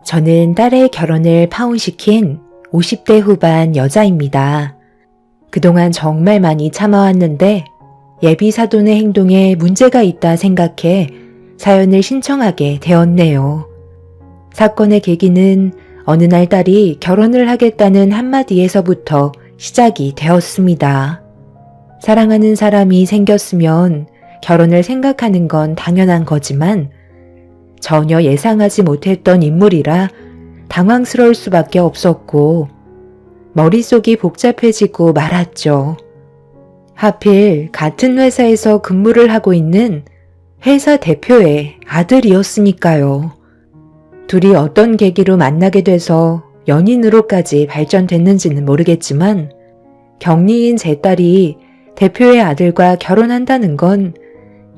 저는 딸의 결혼을 파혼시킨 50대 후반 여자입니다. 그동안 정말 많이 참아왔는데 예비 사돈의 행동에 문제가 있다 생각해 사연을 신청하게 되었네요. 사건의 계기는 어느 날 딸이 결혼을 하겠다는 한마디에서부터 시작이 되었습니다. 사랑하는 사람이 생겼으면 결혼을 생각하는 건 당연한 거지만 전혀 예상하지 못했던 인물이라 당황스러울 수밖에 없었고 머릿속이 복잡해지고 말았죠. 하필 같은 회사에서 근무를 하고 있는 회사 대표의 아들이었으니까요. 둘이 어떤 계기로 만나게 돼서 연인으로까지 발전됐는지는 모르겠지만 격리인 제 딸이 대표의 아들과 결혼한다는 건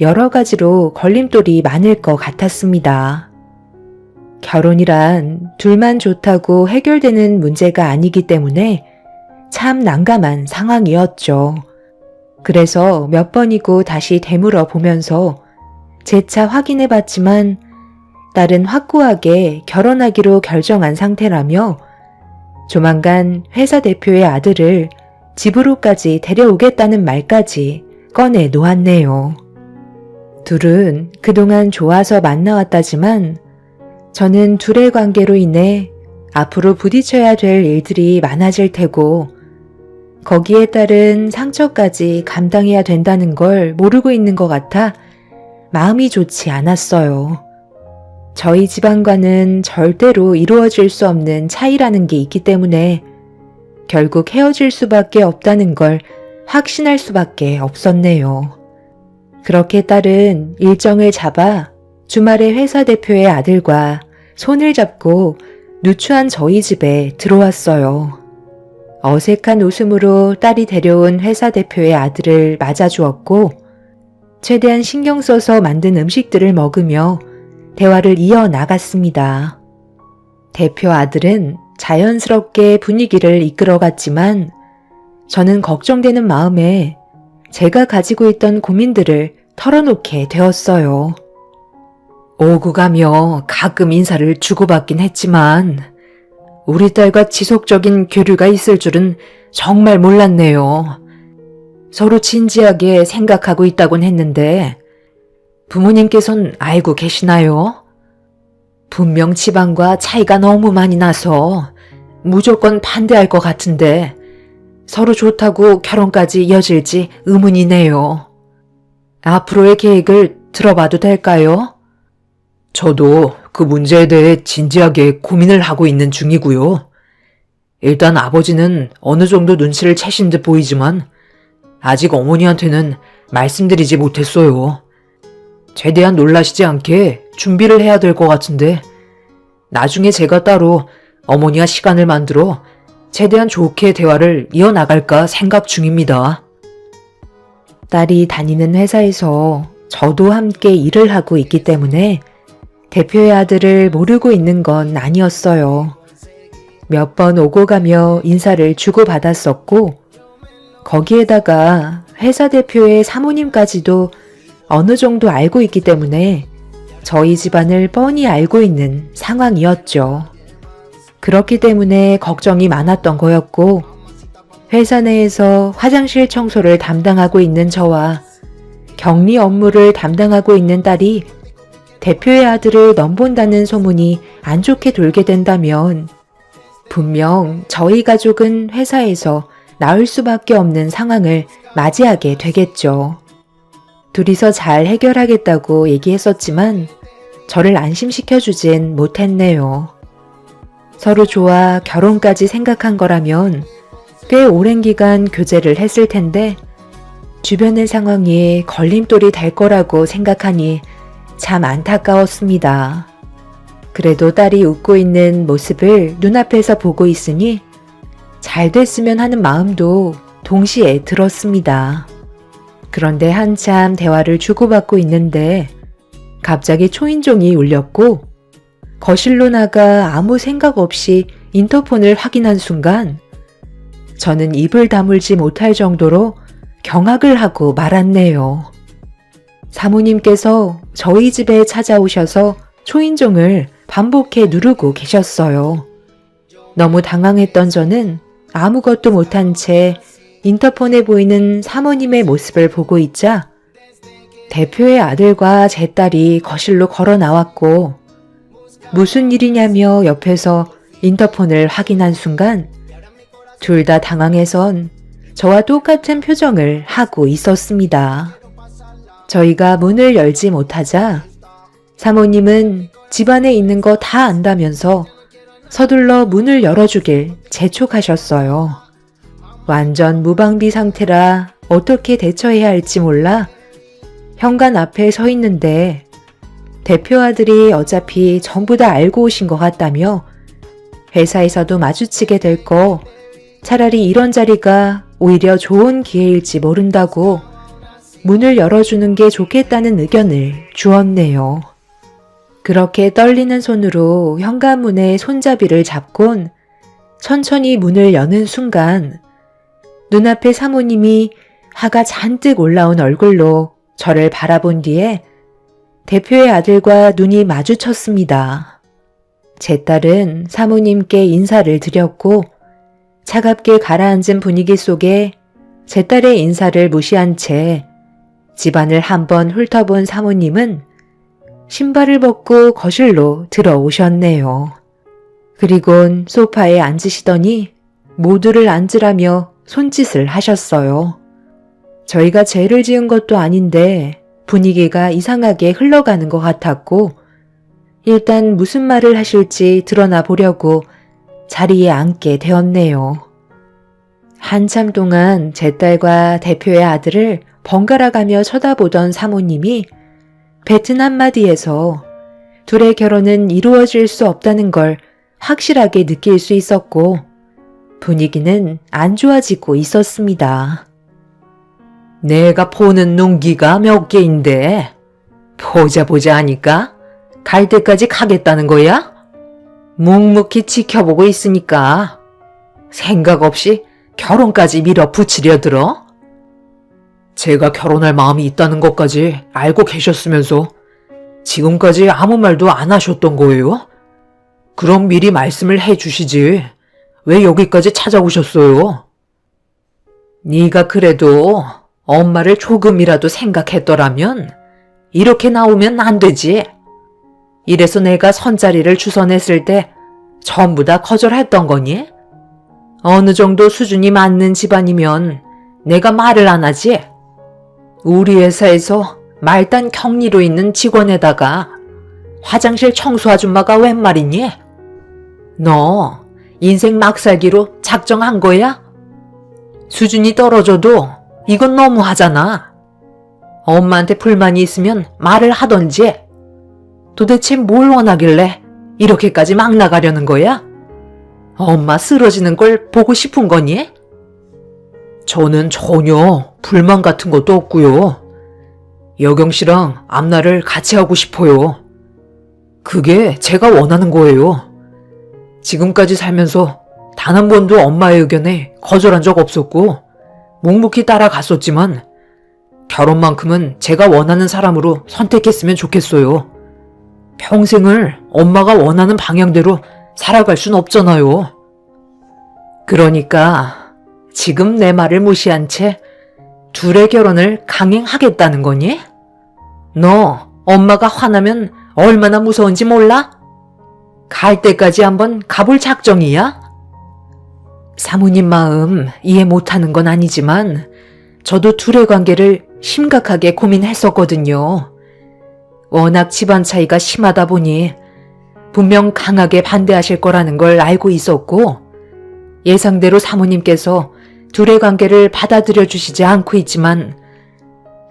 여러 가지로 걸림돌이 많을 것 같았습니다. 결혼이란 둘만 좋다고 해결되는 문제가 아니기 때문에 참 난감한 상황이었죠. 그래서 몇 번이고 다시 되물어 보면서 재차 확인해 봤지만 딸은 확고하게 결혼하기로 결정한 상태라며 조만간 회사 대표의 아들을 집으로까지 데려오겠다는 말까지 꺼내 놓았네요. 둘은 그동안 좋아서 만나왔다지만 저는 둘의 관계로 인해 앞으로 부딪혀야 될 일들이 많아질 테고 거기에 따른 상처까지 감당해야 된다는 걸 모르고 있는 것 같아 마음이 좋지 않았어요. 저희 집안과는 절대로 이루어질 수 없는 차이라는 게 있기 때문에 결국 헤어질 수밖에 없다는 걸 확신할 수밖에 없었네요. 그렇게 딸은 일정을 잡아 주말에 회사 대표의 아들과 손을 잡고 누추한 저희 집에 들어왔어요. 어색한 웃음으로 딸이 데려온 회사 대표의 아들을 맞아주었고 최대한 신경 써서 만든 음식들을 먹으며 대화를 이어나갔습니다. 대표 아들은 자연스럽게 분위기를 이끌어갔지만 저는 걱정되는 마음에 제가 가지고 있던 고민들을 털어놓게 되었어요. 오고 가며 가끔 인사를 주고받긴 했지만 우리 딸과 지속적인 교류가 있을 줄은 정말 몰랐네요. 서로 진지하게 생각하고 있다곤 했는데 부모님께선 알고 계시나요? 분명 집안과 차이가 너무 많이 나서 무조건 반대할 것 같은데 서로 좋다고 결혼까지 이어질지 의문이네요. 앞으로의 계획을 들어봐도 될까요? 저도 그 문제에 대해 진지하게 고민을 하고 있는 중이고요. 일단 아버지는 어느 정도 눈치를 채신 듯 보이지만 아직 어머니한테는 말씀드리지 못했어요. 최대한 놀라시지 않게 준비를 해야 될 것 같은데 나중에 제가 따로 어머니와 시간을 만들어 최대한 좋게 대화를 이어나갈까 생각 중입니다. 딸이 다니는 회사에서 저도 함께 일을 하고 있기 때문에 대표의 아들을 모르고 있는 건 아니었어요. 몇 번 오고 가며 인사를 주고받았었고 거기에다가 회사 대표의 사모님까지도 어느 정도 알고 있기 때문에 저희 집안을 뻔히 알고 있는 상황이었죠. 그렇기 때문에 걱정이 많았던 거였고 회사 내에서 화장실 청소를 담당하고 있는 저와 격리 업무를 담당하고 있는 딸이 대표의 아들을 넘본다는 소문이 안 좋게 돌게 된다면 분명 저희 가족은 회사에서 나을 수밖에 없는 상황을 맞이하게 되겠죠. 둘이서 잘 해결하겠다고 얘기했었지만 저를 안심시켜주진 못했네요. 서로 좋아 결혼까지 생각한 거라면 꽤 오랜 기간 교제를 했을 텐데 주변의 상황이 걸림돌이 될 거라고 생각하니 참 안타까웠습니다. 그래도 딸이 웃고 있는 모습을 눈앞에서 보고 있으니 잘 됐으면 하는 마음도 동시에 들었습니다. 그런데 한참 대화를 주고받고 있는데 갑자기 초인종이 울렸고 거실로 나가 아무 생각 없이 인터폰을 확인한 순간 저는 입을 다물지 못할 정도로 경악을 하고 말았네요. 사모님께서 저희 집에 찾아오셔서 초인종을 반복해 누르고 계셨어요. 너무 당황했던 저는 아무것도 못한 채 인터폰에 보이는 사모님의 모습을 보고 있자 대표의 아들과 제 딸이 거실로 걸어 나왔고 무슨 일이냐며 옆에서 인터폰을 확인한 순간 둘 다 당황해선 저와 똑같은 표정을 하고 있었습니다. 저희가 문을 열지 못하자 사모님은 집안에 있는 거 다 안다면서 서둘러 문을 열어주길 재촉하셨어요. 완전 무방비 상태라 어떻게 대처해야 할지 몰라 현관 앞에 서 있는데 대표 아들이 어차피 전부 다 알고 오신 것 같다며 회사에서도 마주치게 될 거 차라리 이런 자리가 오히려 좋은 기회일지 모른다고 문을 열어주는 게 좋겠다는 의견을 주었네요. 그렇게 떨리는 손으로 현관문에 손잡이를 잡곤 천천히 문을 여는 순간 눈앞에 사모님이 화가 잔뜩 올라온 얼굴로 저를 바라본 뒤에 대표의 아들과 눈이 마주쳤습니다. 제 딸은 사모님께 인사를 드렸고 차갑게 가라앉은 분위기 속에 제 딸의 인사를 무시한 채 집안을 한번 훑어본 사모님은 신발을 벗고 거실로 들어오셨네요. 그리곤 소파에 앉으시더니 모두를 앉으라며 손짓을 하셨어요. 저희가 죄를 지은 것도 아닌데 분위기가 이상하게 흘러가는 것 같았고 일단 무슨 말을 하실지 드러나 보려고 자리에 앉게 되었네요. 한참 동안 제 딸과 대표의 아들을 번갈아 가며 쳐다보던 사모님이 뱉은 한마디에서 둘의 결혼은 이루어질 수 없다는 걸 확실하게 느낄 수 있었고 분위기는 안 좋아지고 있었습니다. 내가 보는 눈기가 몇 개인데 보자 하니까 갈 때까지 가겠다는 거야? 묵묵히 지켜보고 있으니까 생각 없이 결혼까지 밀어붙이려 들어? 제가 결혼할 마음이 있다는 것까지 알고 계셨으면서 지금까지 아무 말도 안 하셨던 거예요? 그럼 미리 말씀을 해주시지. 왜 여기까지 찾아오셨어요? 네가 그래도 엄마를 조금이라도 생각했더라면 이렇게 나오면 안 되지. 이래서 내가 선자리를 주선했을 때 전부 다 거절했던 거니? 어느 정도 수준이 맞는 집안이면 내가 말을 안 하지. 우리 회사에서 말단 격리로 있는 직원에다가 화장실 청소 아줌마가 웬 말이니? 너 인생 막 살기로 작정한 거야? 수준이 떨어져도 이건 너무하잖아. 엄마한테 불만이 있으면 말을 하던지. 도대체 뭘 원하길래 이렇게까지 막 나가려는 거야? 엄마 쓰러지는 걸 보고 싶은 거니? 저는 전혀 불만 같은 것도 없고요. 여경 씨랑 앞날을 같이 하고 싶어요. 그게 제가 원하는 거예요. 지금까지 살면서 단 한 번도 엄마의 의견에 거절한 적 없었고 묵묵히 따라갔었지만 결혼만큼은 제가 원하는 사람으로 선택했으면 좋겠어요. 평생을 엄마가 원하는 방향대로 살아갈 순 없잖아요. 그러니까 지금 내 말을 무시한 채 둘의 결혼을 강행하겠다는 거니? 너 엄마가 화나면 얼마나 무서운지 몰라? 갈 때까지 한번 가볼 작정이야? 사모님 마음 이해 못하는 건 아니지만 저도 둘의 관계를 심각하게 고민했었거든요. 워낙 집안 차이가 심하다 보니 분명 강하게 반대하실 거라는 걸 알고 있었고 예상대로 사모님께서 둘의 관계를 받아들여 주시지 않고 있지만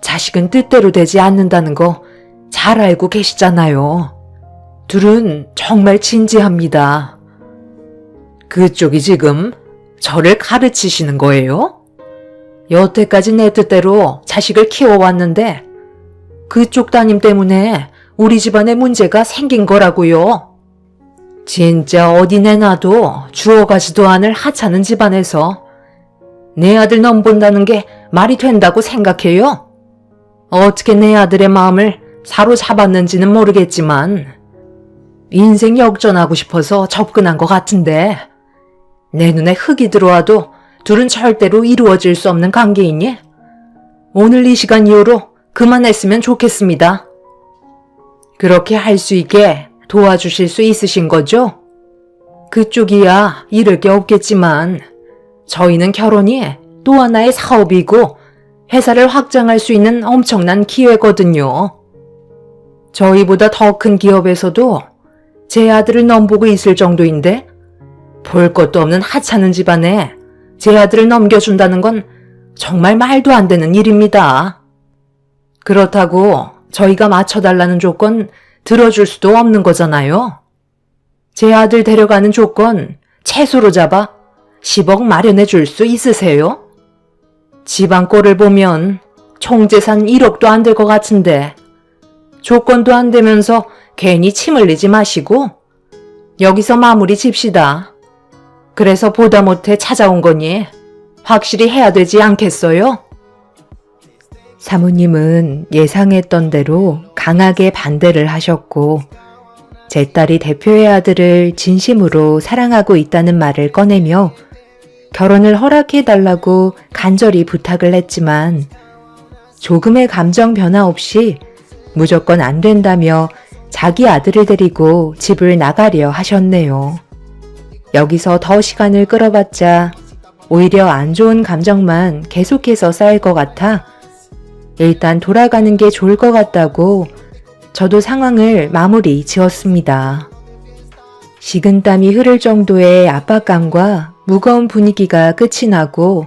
자식은 뜻대로 되지 않는다는 거 잘 알고 계시잖아요. 둘은 정말 진지합니다. 그쪽이 지금 저를 가르치시는 거예요? 여태까지 내 뜻대로 자식을 키워왔는데 그쪽 따님 때문에 우리 집안에 문제가 생긴 거라고요. 진짜 어디 내놔도 주워가지도 않을 하찮은 집안에서 내 아들 넘본다는 게 말이 된다고 생각해요? 어떻게 내 아들의 마음을 사로잡았는지는 모르겠지만 인생 역전하고 싶어서 접근한 것 같은데 내 눈에 흙이 들어와도 둘은 절대로 이루어질 수 없는 관계이니 오늘 이 시간 이후로 그만했으면 좋겠습니다. 그렇게 할 수 있게 도와주실 수 있으신 거죠? 그쪽이야 잃을 게 없겠지만 저희는 결혼이 또 하나의 사업이고 회사를 확장할 수 있는 엄청난 기회거든요. 저희보다 더 큰 기업에서도 제 아들을 넘보고 있을 정도인데 볼 것도 없는 하찮은 집안에 제 아들을 넘겨준다는 건 정말 말도 안 되는 일입니다. 그렇다고 저희가 맞춰달라는 조건 들어줄 수도 없는 거잖아요. 제 아들 데려가는 조건 최소로 잡아 10억 마련해 줄 수 있으세요? 집안 꼴을 보면 총 재산 1억도 안 될 것 같은데 조건도 안 되면서 괜히 침 흘리지 마시고 여기서 마무리 집시다. 그래서 보다 못해 찾아온 거니 확실히 해야 되지 않겠어요? 사모님은 예상했던 대로 강하게 반대를 하셨고 제 딸이 대표의 아들을 진심으로 사랑하고 있다는 말을 꺼내며 결혼을 허락해달라고 간절히 부탁을 했지만 조금의 감정 변화 없이 무조건 안 된다며 자기 아들을 데리고 집을 나가려 하셨네요. 여기서 더 시간을 끌어봤자 오히려 안 좋은 감정만 계속해서 쌓일 것 같아 일단 돌아가는 게 좋을 것 같다고 저도 상황을 마무리 지었습니다. 식은땀이 흐를 정도의 압박감과 무거운 분위기가 끝이 나고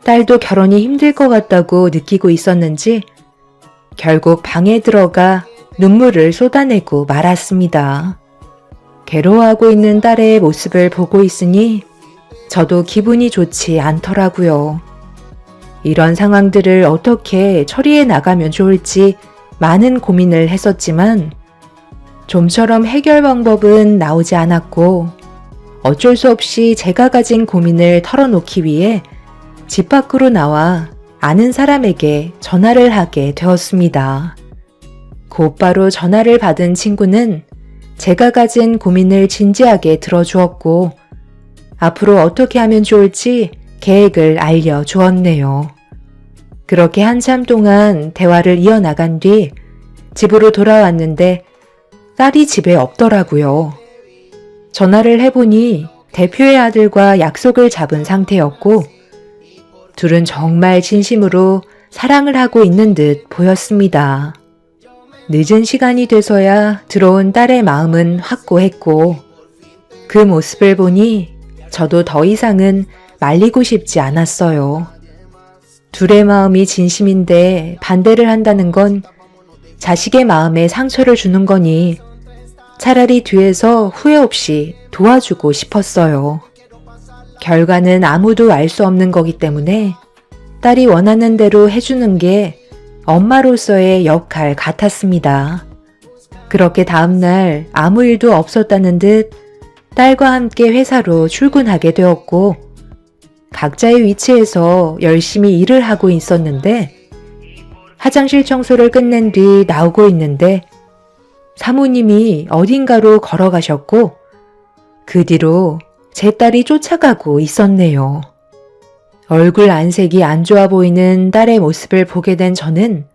딸도 결혼이 힘들 것 같다고 느끼고 있었는지 결국 방에 들어가 눈물을 쏟아내고 말았습니다. 괴로워하고 있는 딸의 모습을 보고 있으니 저도 기분이 좋지 않더라고요. 이런 상황들을 어떻게 처리해 나가면 좋을지 많은 고민을 했었지만 좀처럼 해결 방법은 나오지 않았고 어쩔 수 없이 제가 가진 고민을 털어놓기 위해 집 밖으로 나와 아는 사람에게 전화를 하게 되었습니다. 곧바로 전화를 받은 친구는 제가 가진 고민을 진지하게 들어주었고 앞으로 어떻게 하면 좋을지 계획을 알려주었네요. 그렇게 한참 동안 대화를 이어나간 뒤 집으로 돌아왔는데 딸이 집에 없더라고요. 전화를 해보니 대표의 아들과 약속을 잡은 상태였고 둘은 정말 진심으로 사랑을 하고 있는 듯 보였습니다. 늦은 시간이 돼서야 들어온 딸의 마음은 확고했고 그 모습을 보니 저도 더 이상은 말리고 싶지 않았어요. 둘의 마음이 진심인데 반대를 한다는 건 자식의 마음에 상처를 주는 거니 차라리 뒤에서 후회 없이 도와주고 싶었어요. 결과는 아무도 알 수 없는 거기 때문에 딸이 원하는 대로 해주는 게 엄마로서의 역할 같았습니다. 그렇게 다음날 아무 일도 없었다는 듯 딸과 함께 회사로 출근하게 되었고 각자의 위치에서 열심히 일을 하고 있었는데 화장실 청소를 끝낸 뒤 나오고 있는데 사모님이 어딘가로 걸어가셨고 그 뒤로 제 딸이 쫓아가고 있었네요. 얼굴 안색이 안 좋아 보이는 딸의 모습을 보게 된 저는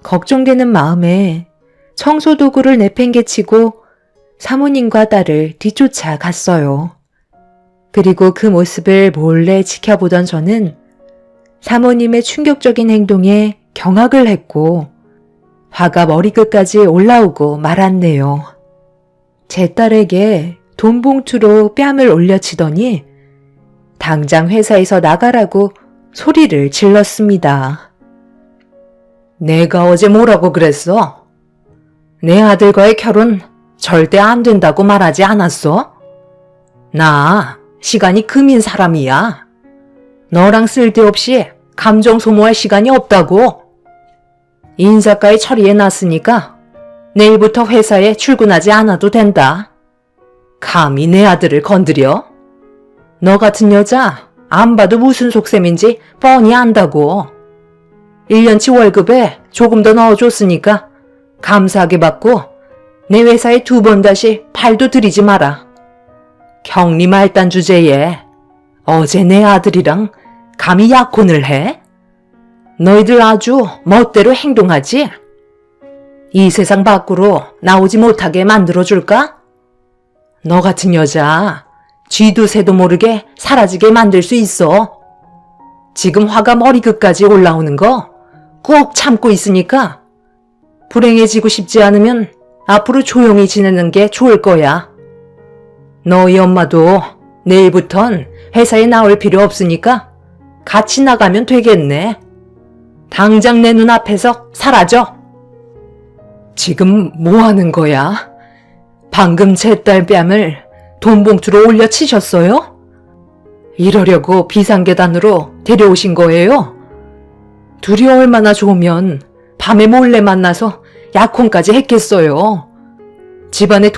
걱정되는 마음에 청소 도구를 내팽개치고 사모님과 딸을 뒤쫓아 갔어요. 그리고 그 모습을 몰래 지켜보던 저는 사모님의 충격적인 행동에 경악을 했고 화가 머리끝까지 올라오고 말았네요. 제 딸에게 돈 봉투로 뺨을 올려치더니 당장 회사에서 나가라고 소리를 질렀습니다. 내가 어제 뭐라고 그랬어? 내 아들과의 결혼 절대 안 된다고 말하지 않았어? 나 시간이 금인 사람이야. 너랑 쓸데없이 감정 소모할 시간이 없다고. 인사까지 처리해 놨으니까 내일부터 회사에 출근하지 않아도 된다. 감히 내 아들을 건드려? 너 같은 여자 안 봐도 무슨 속셈인지 뻔히 안다고. 1년치 월급에 조금 더 넣어줬으니까 감사하게 받고 내 회사에 2번 다시 팔도 들이지 마라. 격리 말단 주제에 어제 내 아들이랑 감히 약혼을 해? 너희들 아주 멋대로 행동하지? 이 세상 밖으로 나오지 못하게 만들어줄까? 너 같은 여자 쥐도 새도 모르게 사라지게 만들 수 있어. 지금 화가 머리끝까지 올라오는 거 꼭 참고 있으니까 불행해지고 싶지 않으면 앞으로 조용히 지내는 게 좋을 거야. 너희 엄마도 내일부턴 회사에 나올 필요 없으니까 같이 나가면 되겠네. 당장 내 눈앞에서 사라져. 지금 뭐 하는 거야? 방금 제 딸 뺨을 돈봉투로 올려 치셨어요? 이러려고 비상계단으로 데려오신 거예요? 둘이 얼마나 좋으면 밤에 몰래 만나서 약혼까지 했겠어요. 집안에